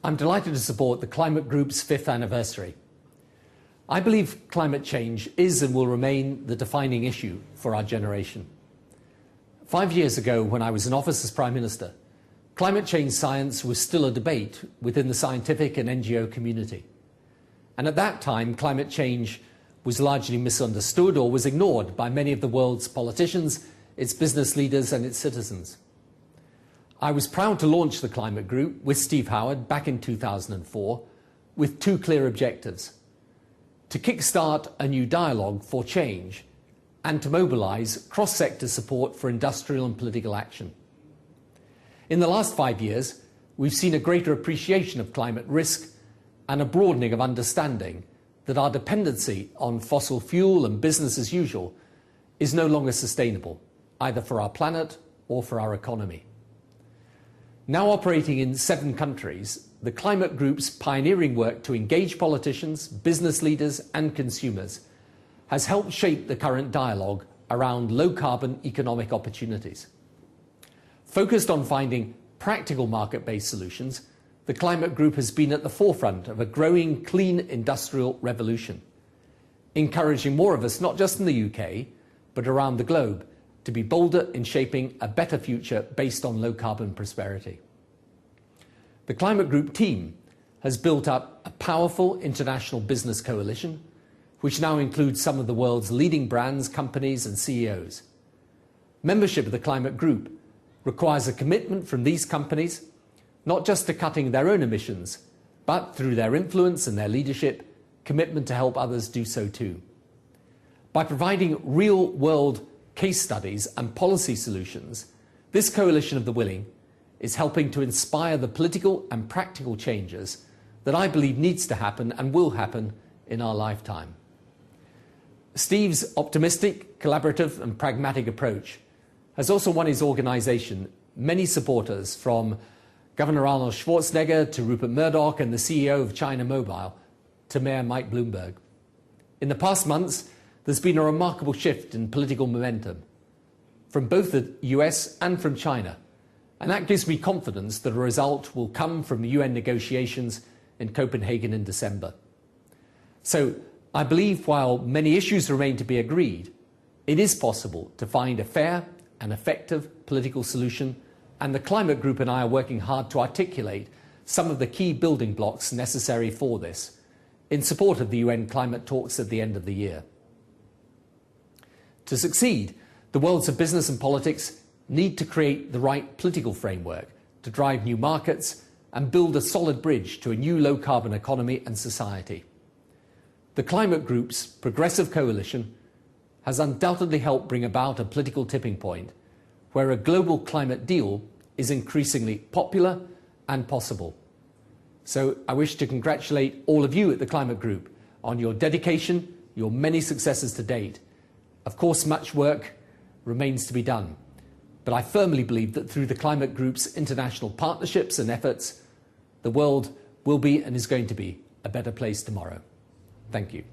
I'm delighted to support the Climate Group's 5th anniversary. I believe climate change is and will remain the defining issue for our generation. 5 years ago, when I was in office as Prime Minister, climate change science was still a debate within the scientific and NGO community. And at that time, climate change was largely misunderstood or was ignored by many of the world's politicians, its business leaders and its citizens. I was proud to launch the Climate Group with Steve Howard back in 2004 with 2 clear objectives: to kickstart a new dialogue for change and to mobilise cross-sector support for industrial and political action. In the last 5 years, we've seen a greater appreciation of climate risk and a broadening of understanding that our dependency on fossil fuel and business as usual is no longer sustainable, either for our planet or for our economy. Now operating in 7 countries, the Climate Group's pioneering work to engage politicians, business leaders and consumers has helped shape the current dialogue around low-carbon economic opportunities. Focused on finding practical market-based solutions, the Climate Group has been at the forefront of a growing clean industrial revolution, encouraging more of us, not just in the UK, but around the globe, to be bolder in shaping a better future based on low-carbon prosperity. The Climate Group team has built up a powerful international business coalition, which now includes some of the world's leading brands, companies and CEOs. Membership of the Climate Group requires a commitment from these companies, not just to cutting their own emissions, but through their influence and their leadership, commitment to help others do so too. By providing real-world case studies and policy solutions, this coalition of the willing is helping to inspire the political and practical changes that I believe needs to happen and will happen in our lifetime. Steve's optimistic, collaborative and pragmatic approach has also won his organisation many supporters, from Governor Arnold Schwarzenegger to Rupert Murdoch and the CEO of China Mobile to Mayor Mike Bloomberg. In the past months, there's been a remarkable shift in political momentum from both the US and from China, and that gives me confidence that a result will come from the UN negotiations in Copenhagen in December. So I believe while many issues remain to be agreed, it is possible to find a fair and effective political solution, and the Climate Group and I are working hard to articulate some of the key building blocks necessary for this, in support of the UN climate talks at the end of the year. To succeed, the worlds of business and politics need to create the right political framework to drive new markets and build a solid bridge to a new low-carbon economy and society. The Climate Group's progressive coalition has undoubtedly helped bring about a political tipping point where a global climate deal is increasingly popular and possible. So I wish to congratulate all of you at the Climate Group on your dedication, your many successes to date. Of course, much work remains to be done, but I firmly believe that through the Climate Group's international partnerships and efforts, the world will be and is going to be a better place tomorrow. Thank you.